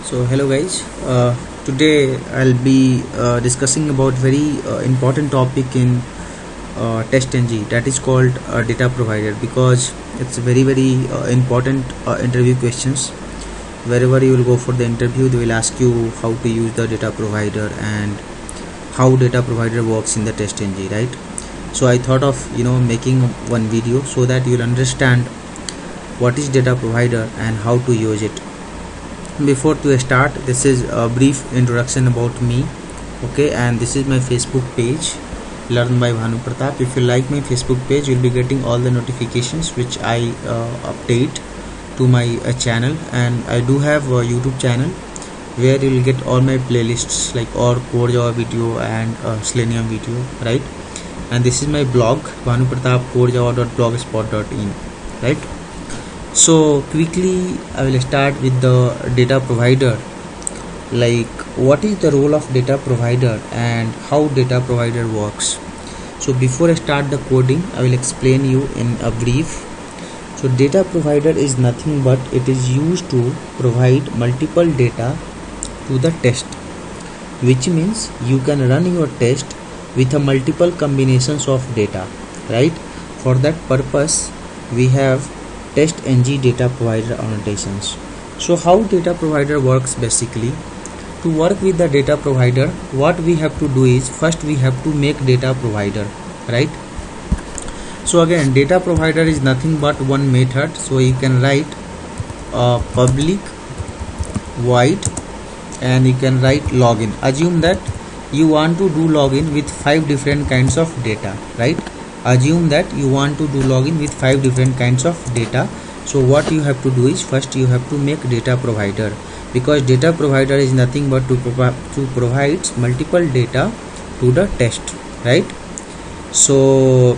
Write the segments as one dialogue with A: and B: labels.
A: So hello guys, today I'll be discussing about very important topic in TestNG, that is called data provider, because it's very important interview questions. Wherever you will go for the interview, they will ask you how to use the data provider and how data provider works in the TestNG, right? So I thought of making one video so that you'll understand what is data provider and how to use it. Before to start, this is a brief introduction about me, okay, and this is my Facebook page, Learn by Bhanu Pratap. If you like my Facebook page, you'll be getting all the notifications which I update to my channel. And I do have a YouTube channel where you'll get all my playlists like or core Java video and Selenium video, right? And this is my blog, bhanupratapcorejava.blogspot.in, right? So quickly I will start with the data provider, like what is the role of data provider and how data provider works. So before I start the coding, I will explain you in a brief. So data provider is nothing but it is used to provide multiple data to the test, which means you can run your test with a multiple combinations of data, right? For that purpose we have TestNG data provider annotations. So how data provider works basically? To work with the data provider, what we have to do is first we have to make data provider, right? So again, data provider is nothing but one method. So you can write public void and you can write login. Assume that you want to do login with 5 different kinds of data, right? Assume that you want to do login with 5 different kinds of data. So what you have to do is first you have to make data provider, because data provider is nothing but to provide multiple data to the test, right? So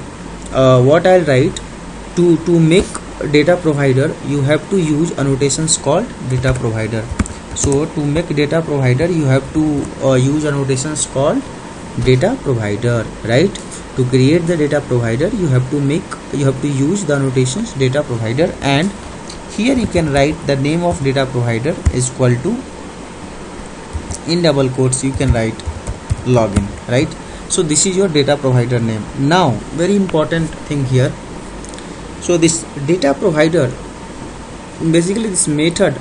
A: what I'll write, to make data provider you have to use annotations called data provider. So to make data provider you have to use annotations called data provider, right? To create the data provider you have to use the annotations data provider, and here you can write the name of data provider is equal to, in double quotes you can write login, right? So this is your data provider name. Now very important thing here, so this data provider, basically this method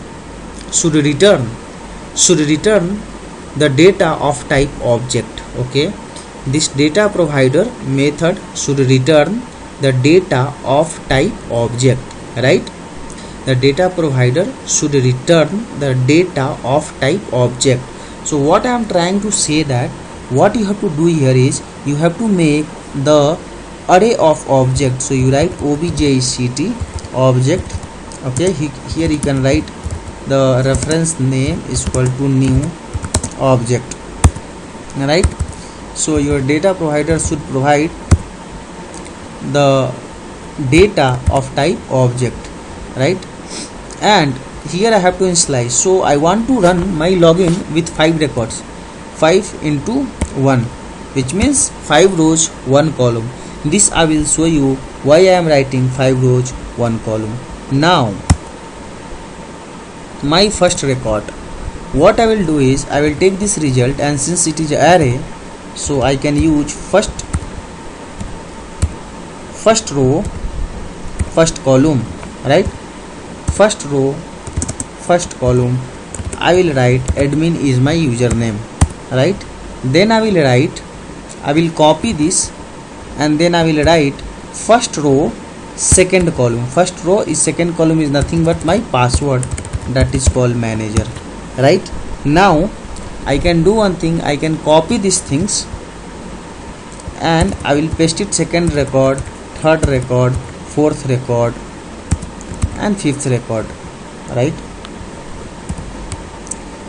A: should return the data of type object, okay? This data provider method should return the data of type object, right? The data provider should return the data of type object. So what I am trying to say that what you have to do here is you have to make the array of objects. So you write object object, okay? Here you can write the reference name is equal to new object, right? So your data provider should provide the data of type object, right? And here I have to initialize. So I want to run my login with 5 records, 5 into 1, which means 5 rows 1 column. This I will show you why I am writing 5 rows 1 column. Now my first record, what I will do is I will take this result, and since it is array, so I can use first row first column, right? First row first column I will write admin is my username, right? Then I will copy this, and then I will write first row second column. First row is second column is nothing but my password, that is called manager, right? Now I can do one thing, I can copy these things and I will paste it second record, third record, fourth record and fifth record, right?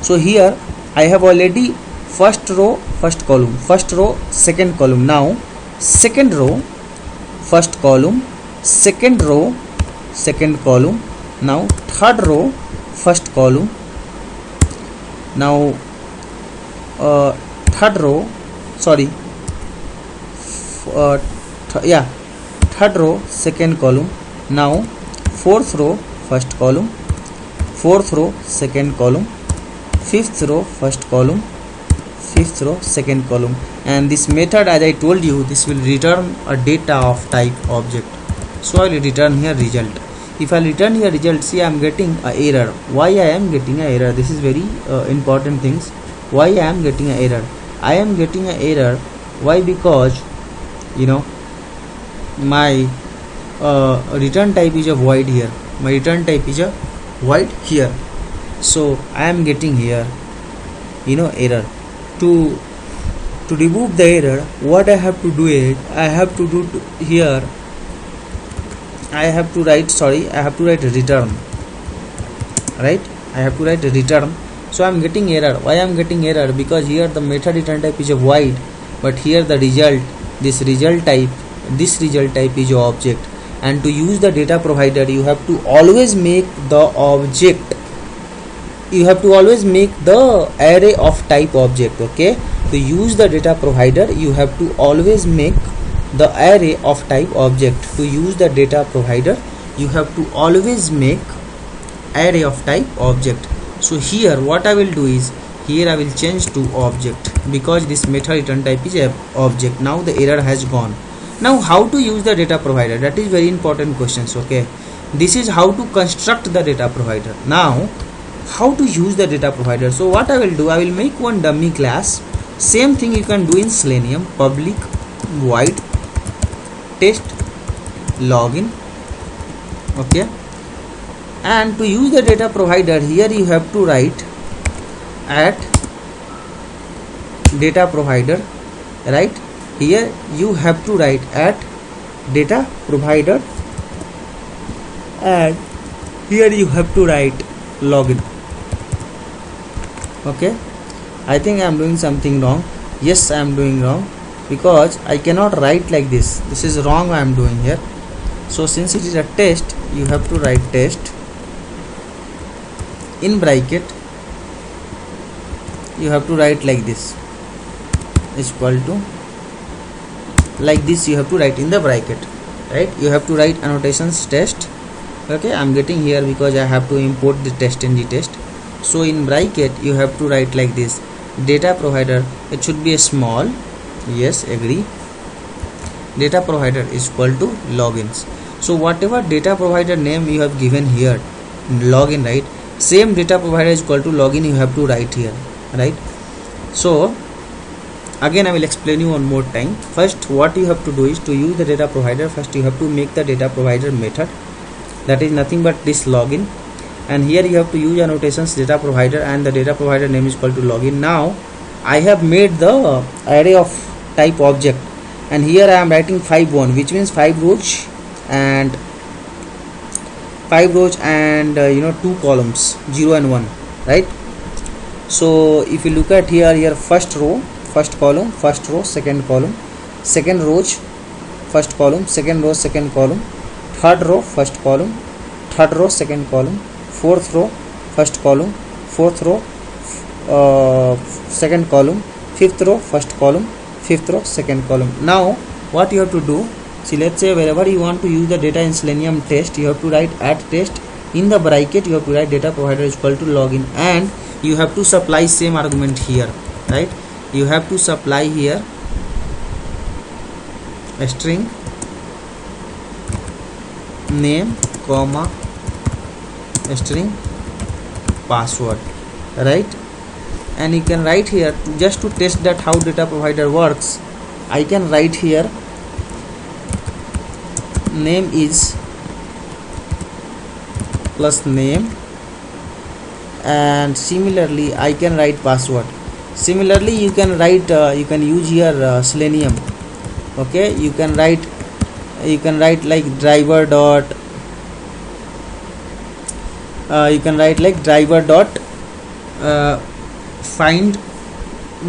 A: So here I have already first row first column, first row second column. Now second row first column, second row second column, now third row first column, now third row third row second column, now fourth row first column, fourth row second column, fifth row first column, fifth row second column. And this method, as I told you, this will return a data of type object. So I will return here result. If I return here result, see I am getting a error. Why I am getting a error? This is very important things. Why I am getting a error? I am getting a error. Why? Because my return type is a void here. My return type is a void here. So I am getting here error. To remove the error, what I have to do is I have to do here. I have to write return, right? I have to write return. So I am getting error. Why I am getting error? Because here the method return type is a void, but here the result, this result type is a object. And to use the data provider, you have to always make the object. You have to always make the array of type object. Okay. To use the data provider, you have to always make the array of type object. To use the data provider, you have to always make array of type object. So here what I will do is, here I will change to object, because this method return type is a object. Now the error has gone. Now how to use the data provider? That is very important questions. Okay, this is how to construct the data provider. Now how to use the data provider? So what I will do, I will make one dummy class. Same thing you can do in Selenium. Public void test login. Okay, and to use the data provider, here you have to write at data provider, right? Here you have to write at data provider, and here you have to write login. Okay, I think I am doing something wrong. Yes, I am doing wrong, because I cannot write like this. This is wrong I am doing here. So since it is a test, you have to write test in bracket. You have to write like this, is equal to, like this you have to write in the bracket, right? You have to write annotations test. Okay, I am getting here because I have to import the test in the test. So in bracket you have to write like this, data provider, it should be a small, yes, agree, data provider is equal to logins. So whatever data provider name you have given here, login, right, same data provider is equal to login you have to write here, right? So again I will explain you one more time. First what you have to do is, to use the data provider, first you have to make the data provider method, that is nothing but this login, and here you have to use annotations data provider, and the data provider name is equal to login. Now I have made the array of type object, and here I am writing 5-1, which means 5 rows and 2 columns, 0 and 1, right? So if you look at here first row first column, first row second column, second rows first column, second row second column, third row first column, third row second column, fourth row first column, fourth row second column, fifth row first column, fifth row second column. Now what you have to do, see, let's say wherever you want to use the data in Selenium test, you have to write at test, in the bracket you have to write data provider is equal to login, and you have to supply same argument here, right? You have to supply here a string name comma a string password, right? And you can write here, just to test that how data provider works, I can write here name is plus name, and similarly I can write password. Similarly you can write you can use here Selenium. Okay, you can write like driver dot find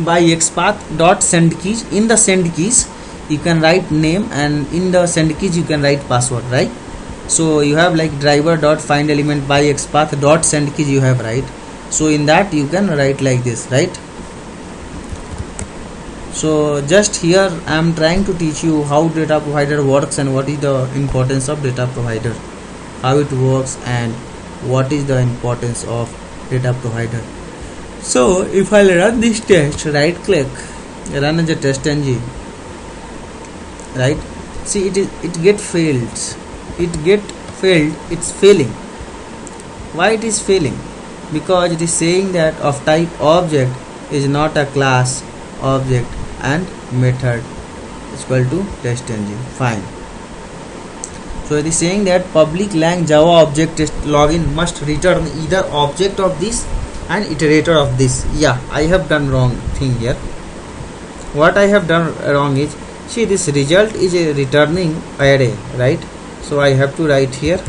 A: by xpath dot send keys. In the send keys you can write name, and in the send keys you can write password, right? So you have like driver dot find element by xpath dot send keys you have, right? So in that you can write like this, right? So just here I am trying to teach you how data provider works and what is the importance of data provider, how it works and what is the importance of data provider. So if I'll run this test, right click, run as a test engine, right? See, it get failed, it's failing. Why it is failing? Because it is saying that of type object is not a class, object and method is equal to test engine. Fine. So it is saying that public lang java object test login must return either object of this and iterator of this. Yeah, I have done wrong thing here. What I have done wrong is, see, this result is a returning array, right? So I have to write here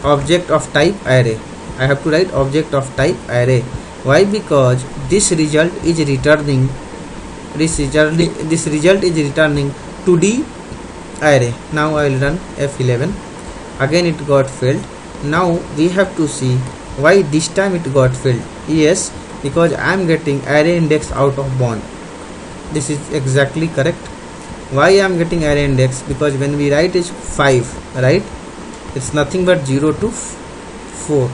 A: object of type array. I have to write object of type array. Why? Because this result is returning 2D array. Now I will run F11. Again it got failed. Now we have to see why this time it got failed. Yes, because I am getting array index out of bound. This is exactly correct. Why I am getting array index? Because when we write is 5, right? It's nothing but 0 to 4.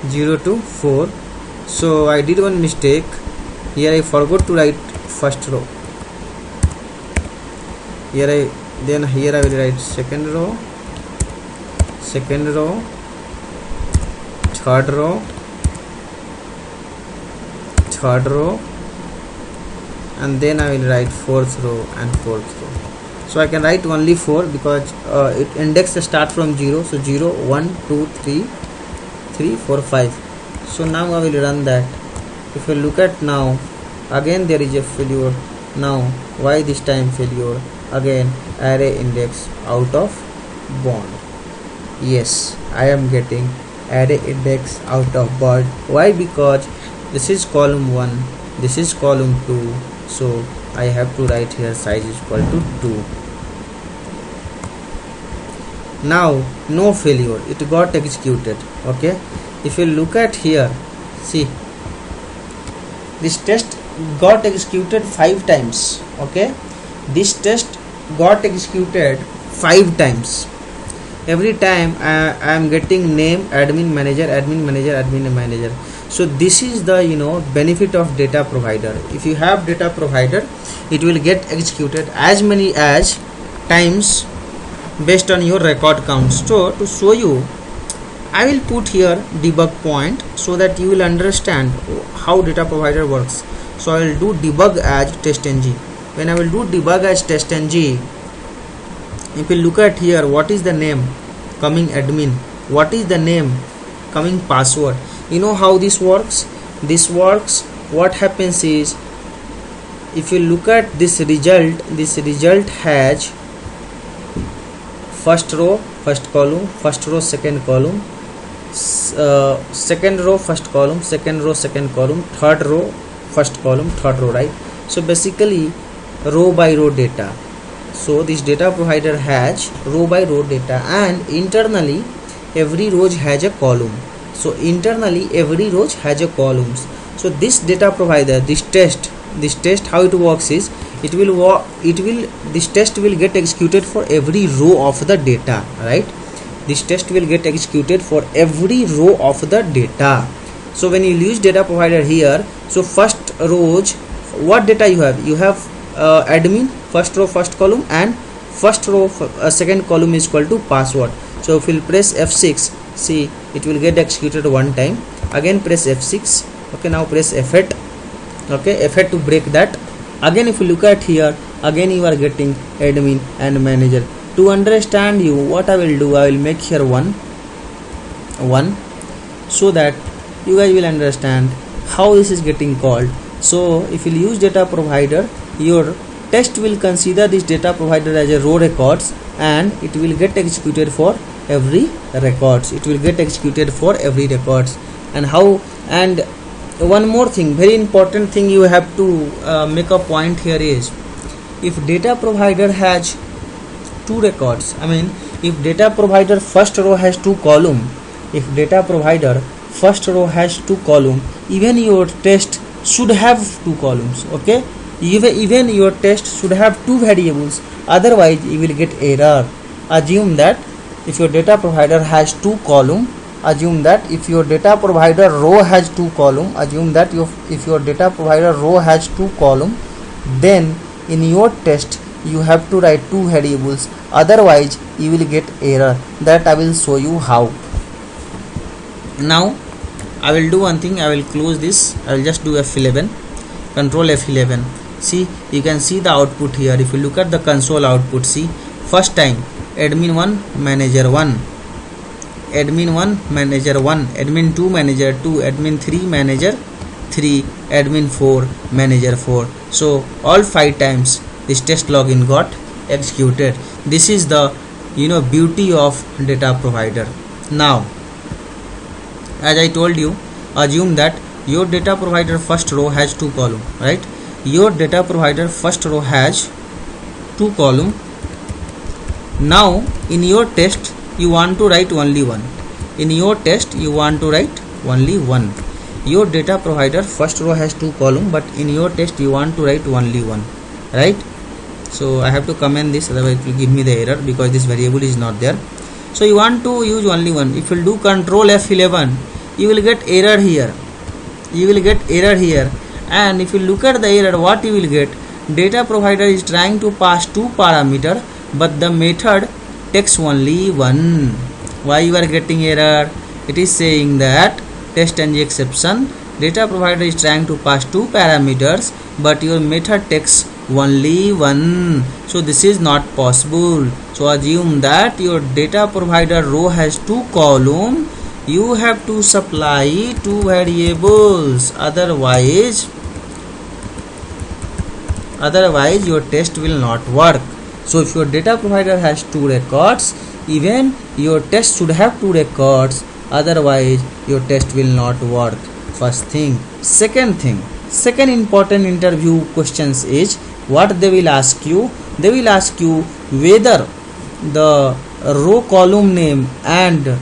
A: 0 to 4. So I did one mistake here. I forgot to write first row. Here I will write second row, third row, and then I will write fourth row and fourth row. So I can write only 4 because it index start from 0. So 0, 1, 2, 3, 4, 5. So now I will run that. If you look at now, again there is a failure. Now why this time failure? Again array index out of bound. Yes, I am getting array index out of bound. Why? Because this is column 1, this is column 2. So I have to write here size is equal to 2. Now no failure, it got executed. Okay, if you look at here, see, this test got executed 5 times. Okay, this test got executed 5 times. Every time I am getting name admin manager. So this is the benefit of data provider. If you have data provider, it will get executed as many as times based on your record count. So to show you, I will put here debug point so that you will understand how data provider works. So I will do debug as test ng. When I will do debug as test ng, if you look at here, what is the name coming admin, what is the name coming password. You know how this works? What happens is, if you look at this result has first row first column, first row second column, second row first column, second row second column, third row first column, third row, right? So basically row by row data. So this data provider has row by row data, and internally every row has a column. So internally every row has a columns. So this data provider, this test how it works is, this test will get executed for every row of the data, right? This test will get executed for every row of the data. So when you use data provider here, so first rows, what data you have? You have admin, first row first column, and first row second column is equal to password. So if you press F6, see, it will get executed one time. Again press F6. Okay, now press F8. Okay, F8 to break that. Again if you look at here, again you are getting admin and manager. To understand you, what I will do, I will make here 1 so that you guys will understand how this is getting called. So if you use data provider, your test will consider this data provider as a row records, and it will get executed for every records. And how? And one more thing, very important thing you have to make a point here is, if data provider has 2 records, I mean if data provider first row has 2 column, even your test should have 2 columns. Okay, even your test should have 2 variables, otherwise you will get error. Assume that if your data provider has 2 column assume that if your data provider row has two column, assume that if your data provider row has two column, then in your test you have to write two variables, otherwise you will get error. That I will show you how. Now I will do one thing, I will close this, I will just do F11, control F11. See, you can see the output here. If you look at the console output, see, first time admin 1 manager 1, admin 1 manager 1, admin 2 manager 2, admin 3 manager 3, admin 4 manager 4. So all 5 times this test login got executed. This is the beauty of data provider. Now as I told you, assume that your data provider first row has two column, right? Your data provider first row has two column. Now in your test you want to write only one. In your test you want to write only one. Your data provider first row has two column, but in your test you want to write only one, right? So I have to comment this, otherwise it will give me the error because this variable is not there. So you want to use only one. If you do control F11, you will get error here. You will get error here. And if you look at the error, what you will get? Data provider is trying to pass two parameter, but the method takes only one. Why you are getting error? It is saying that test ng exception, data provider is trying to pass two parameters, but your method takes only one. So this is not possible. So assume that your data provider row has two column, you have to supply two variables, otherwise your test will not work. So if your data provider has two records, even your test should have two records, otherwise your test will not work. First thing. Second important interview questions is what they will ask you. They will ask you whether the row column name and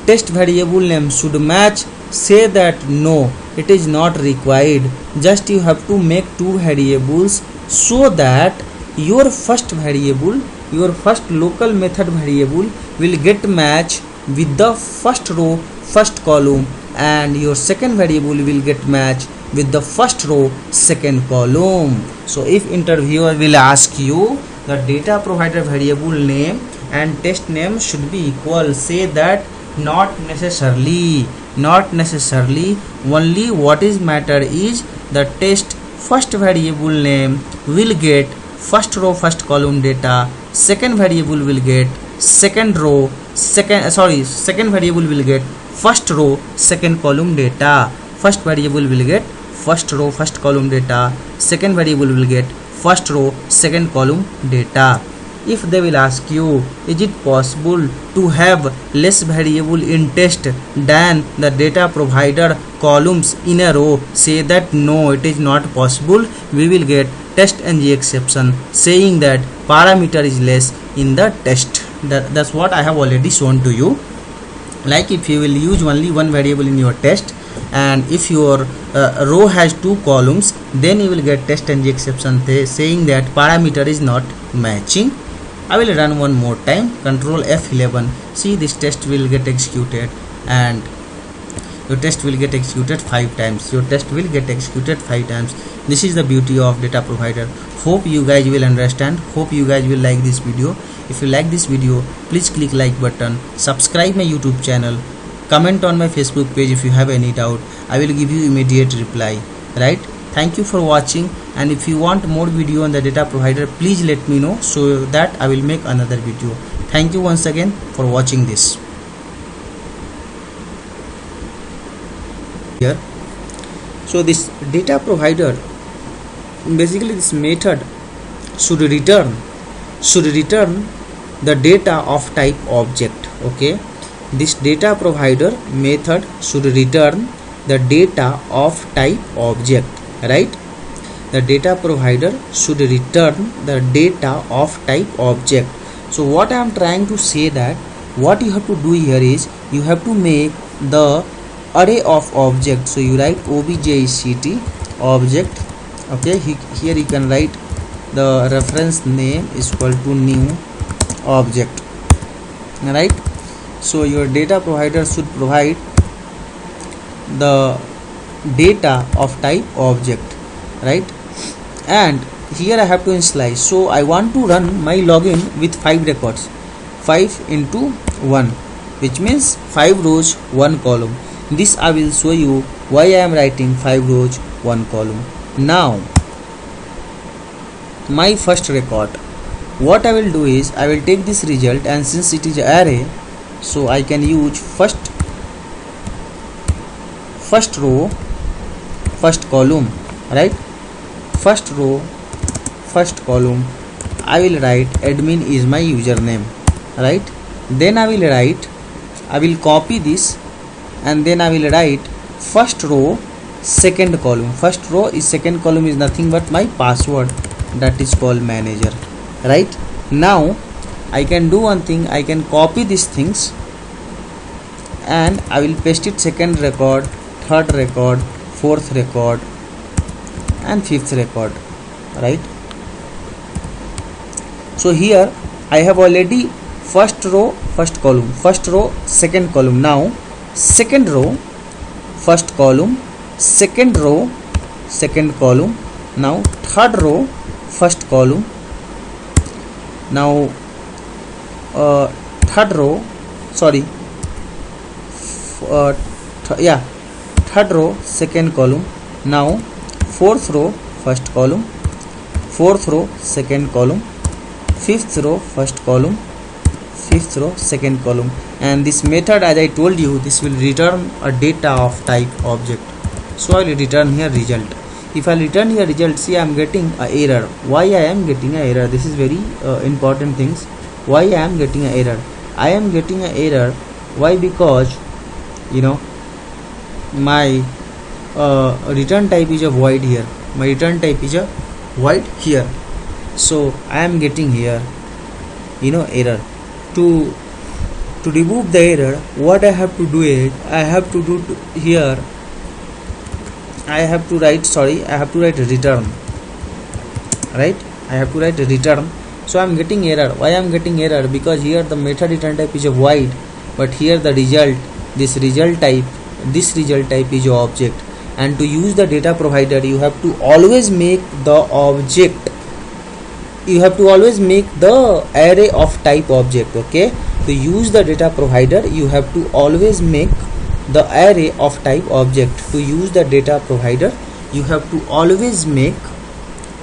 A: test variable name should match. Say that no, it is not required. Just you have to make two variables so that your first variable, your first local method variable will get match with the first row, first column, and your second variable will get match with the first row, second column. So if interviewer will ask you the data provider variable name and test name should be equal, say that not necessarily. Only what is matter is the test first variable name will get first row, first column data, second variable will get second variable will get first row, second column data. First variable will get first row, first column data, second variable will get first row, second column data. If they will ask you, is it possible to have less variable in test than the data provider columns in a row, say that no, it is not possible. We will get test ng exception saying that parameter is less in the test. That's what I have already shown to you. Like if you will use only one variable in your test, and if your row has two columns, then you will get test ng exception saying that parameter is not matching. I will run one more time, control F11. See, this test will get executed and your test will get executed 5 times. Your test will get executed 5 times. This is the beauty of data provider. Hope you guys will understand. Hope you guys will like this video. If you like this video, please click like button, subscribe my YouTube channel, comment on my Facebook page if you have any doubt. I will give you immediate reply, right? Thank you for watching, and if you want more video on the data provider, please let me know so that I will make another video. Thank you once again for watching this. Here, so this data provider, basically this method should return the data of type object. Okay, this data provider method should return the data of type object, right? The data provider should return the data of type object. So what I am trying to say that what you have to do here is you have to make the array of objects. So you write object object. Okay, here you can write the reference name is equal to new object, right? So your data provider should provide the data of type object, right? And here I have to initialize. So I want to run my login with 5 records, 5 into 1, which means 5 rows 1 column. This I will show you why I am writing 5 rows 1 column. Now my first record, what I will do is I will take this result, and since it is array, so I can use first row first column, right? First row first column, I will write admin is my username, right? Then I will copy this, and then I will write first row second column. First row is second column is nothing but my password, that is called manager, right? Now I can do one thing, I can copy these things and I will paste it second record, third record, fourth record and fifth record, right? So here I have already first row first column, first row second column. Now second row first column, second row second column, now third row first column, now third row third row second column, now fourth row first column, fourth row second column, fifth row first column, fifth row second column. And this method, as I told you, this will return a data of type object. So I will return here result. If I return here result, see I am getting a error. Why I am getting a error? This is very important things. Why I am getting a error? I am getting a error. Why? Because my return type is a void here. My return type is a void here. So I am getting here error. To remove the error, what I have to do is I have to do here, I have to write return, right? I have to write return. So I am getting error. Why I am getting error? Because here the method return type is a void, but here the result, this result type is a object. And to use the data provider, you have to always make the object, you have to always make the array of type object. Okay, to use the data provider, you have to always make the array of type object. To use the data provider, you have to always make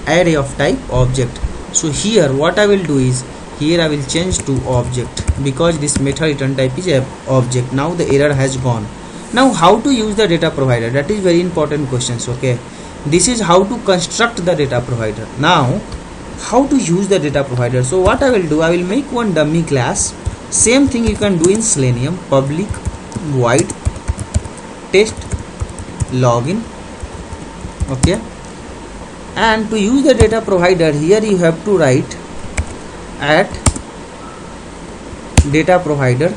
A: array of type object. So here what I will do is, here I will change to object, because this method return type is a object. Now the error has gone. Now how to use the data provider? That is very important questions. Okay, this is how to construct the data provider. Now how to use the data provider? So what I will do, I will make one dummy class. Same thing you can do in Selenium, public void test login. Okay, and to use the data provider, here you have to write at data provider,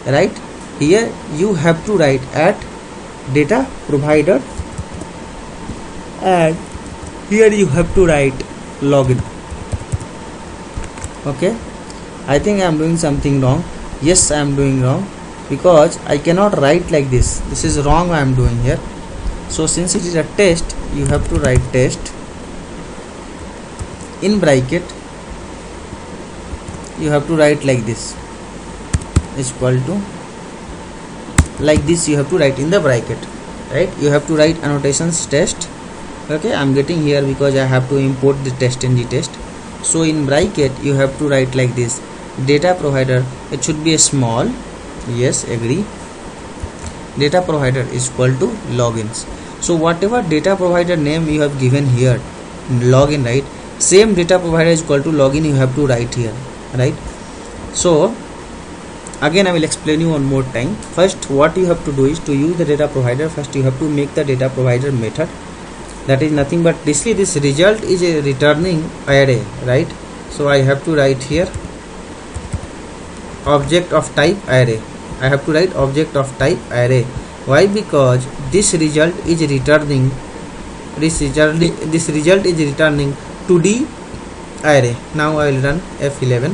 A: right? Here you have to write at data provider, and here you have to write login. Okay, I think I am doing something wrong. Yes, I am doing wrong, because I cannot write like this. This is wrong I am doing here. So since it is a test, you have to write test in bracket. You have to write like this, is equal to, like this you have to write in the bracket, right? You have to write annotations test. Okay, I am getting here because I have to import the test in the test. So in bracket you have to write like this, data provider, it should be a small, yes, agree, data provider is equal to logins. So whatever data provider name you have given here, login, right? Same data provider is equal to login you have to write here, right? So again I will explain you one more time. First what you have to do is, to use the data provider, first you have to make the data provider method. That is nothing but this result is a returning array, right? So I have to write here object of type array. I have to write object of type array. Why? Because this result is returning 2D array. Now I will run F11.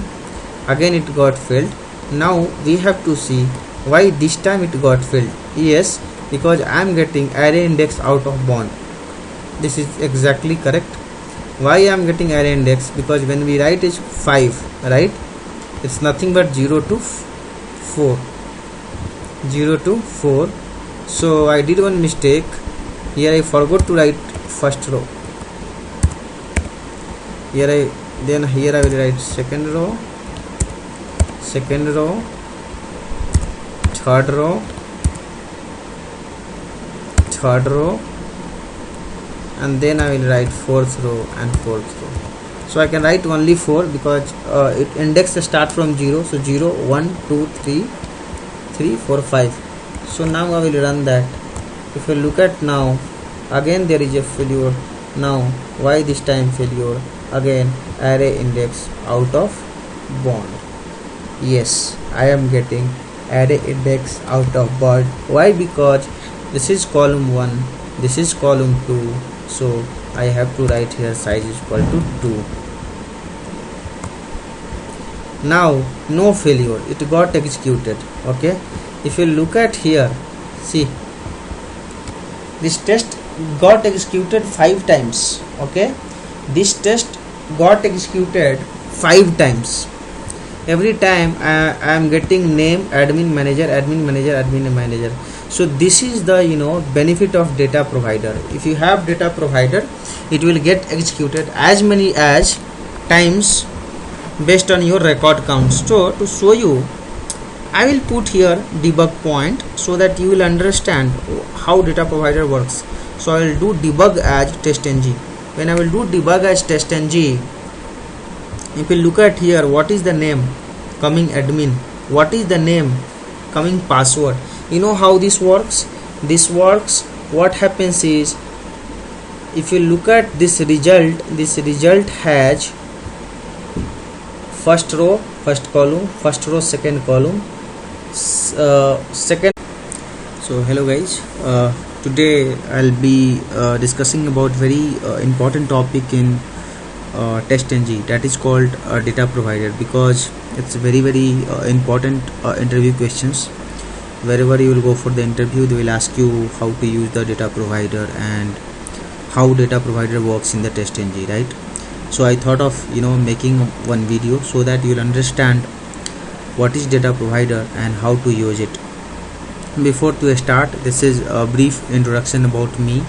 A: Again it got failed. Now we have to see why this time it got filled. Yes, because I am getting array index out of bond. This is exactly correct. Why I am getting array index? Because when we write is 5, right? It's nothing but 0 to 4. 0 to 4. So I did one mistake. Here I forgot to write first row. Here I will write second row, third row, and then I will write fourth row and fourth row. So I can write only 4 because it index start from 0. So 0, 1, 2, 3, 4, 5. So now I will run that. If you look at now, again there is a failure. Now why this time failure? Again array index out of bond. Yes, I am getting array index out of bond. Why? Because this is column 1, this is column 2. So I have to write here size is equal to 2. Now no failure, it got executed. Okay, if you look at here, see, this test got executed 5 times. Okay, this test got executed 5 times. Every time I am getting name admin manager. So this is the benefit of data provider. If you have data provider, it will get executed as many as times based on your record count. So to show you, I will put here debug point so that you will understand how data provider works. So I will do debug as testng. When I will do debug as testng, if you look at here, what is the name coming admin, what is the name coming password. You know how this works? What happens is, if you look at this result has first row, first column, first row, second column, second. So hello guys, today I'll be discussing about very important topic in testng, that is called data provider, because it's very important interview questions. Wherever you will go for the interview, they will ask you how to use the data provider and how data provider works in the testng, right? So I thought of making one video so that you'll understand what is data provider and how to use it. Before to start, this is a brief introduction about me.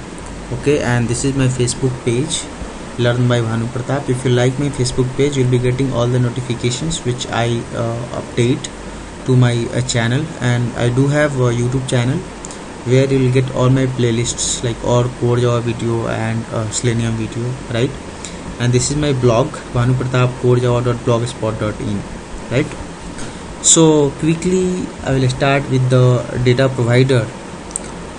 A: Okay, and this is my Facebook page, Learn by Bhanu Pratap. If you like my Facebook page, you'll be getting all the notifications which I update to my channel. And I do have a YouTube channel where you will get all my playlists like core Java video and Selenium video, right? And this is my blog, bhanupratapcorejava.blogspot.in, right? So quickly I will start with the data provider,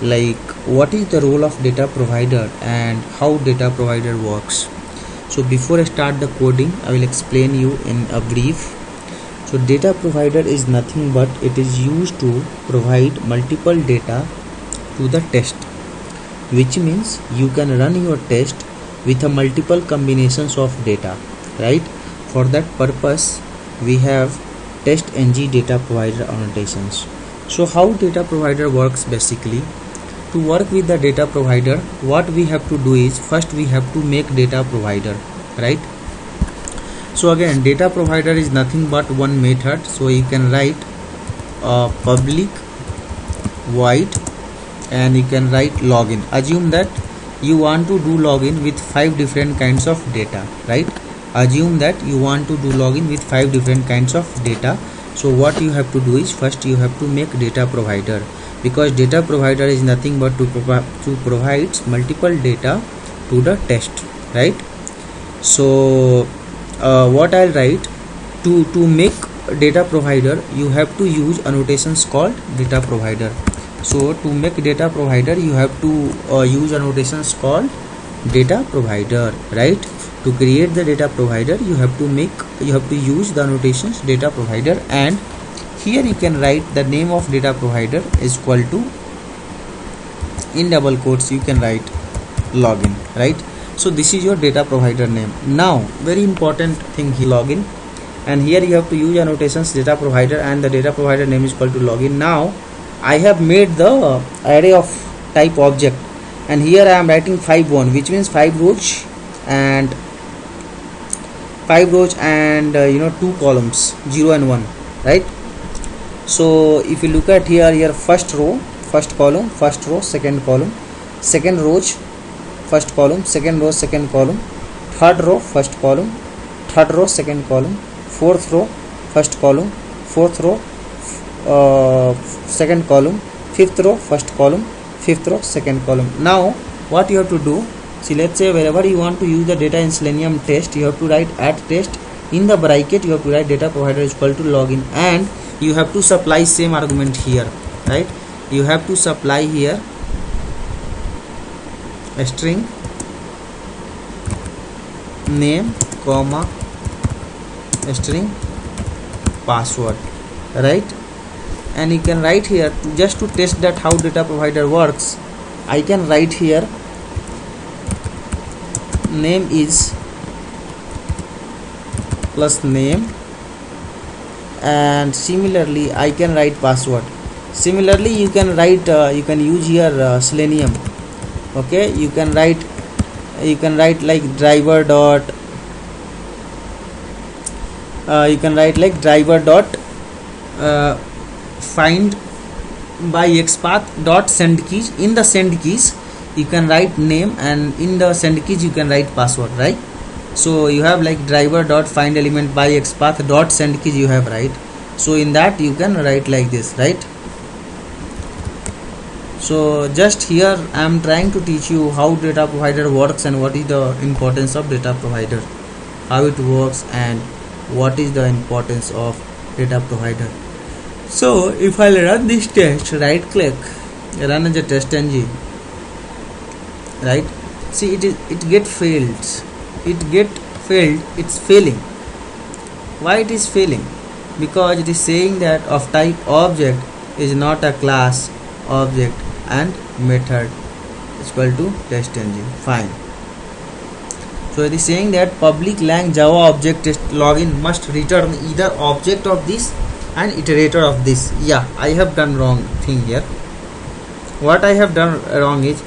A: like what is the role of data provider and how data provider works. So before I start the coding, I will explain you in a brief. So data provider is nothing but it is used to provide multiple data to the test, which means you can run your test with a multiple combinations of data, right? For that purpose we have testng data provider annotations. So how data provider works? Basically, to work with the data provider, what we have to do is, first we have to make data provider, right? So again, data provider is nothing but one method. So you can write public void and you can write login. Assume that you want to do login with 5 different kinds of data, right? Assume that you want to do login with 5 different kinds of data. So what you have to do is, first you have to make data provider, because data provider is nothing but to provide multiple data to the test, right? So what I'll write, to make data provider you have to use annotations called data provider. So to make data provider you have to use annotations called data provider, right? To create the data provider you have to use the annotations data provider, and here you can write the name of data provider is equal to, in double quotes you can write login, right? So this is your data provider name. Now very important thing here, login. and here you have to use annotations data provider, and the data provider name is equal to login. Now I have made the array of type object, and here I am writing 5 1, which means 5 rows and 2 columns, 0 and 1, right? So if you look at here first row, first column, first row, second column, second rows, first column, second row, second column, third row, first column, third row, second column, fourth row, first column, fourth row, second column, fifth row, first column, fifth row, second column. Now what you have to do, see, let's say wherever you want to use the data in Selenium test, you have to write add test, in the bracket you have to write data provider is equal to login, and you have to supply same argument here, right? You have to supply here a string name comma a string password, right? And you can write here, just to test that how data provider works, I can write here name is plus name, and similarly I can write password. Similarly you can write you can use here Selenium, okay? You can write like driver dot find by xpath dot send keys. In the send keys you can write name, and in the send keys you can write password, right? So you have like driver dot find element by xpath dot send keys you have, right? So in that you can write like this, right? So just here I am trying to teach you how data provider works and what is the importance of data provider, how it works, and what is the importance of data provider. So if I run this test, right click, run as a test engine, right? See, it get failed, it's failing. Why it is failing? Because it is saying that of type object is not a class, object and method is equal to test engine. Fine. So it is saying that public lang java object test login must return either object of this and iterator of this. Yeah, I have done wrong thing here. What I have done wrong is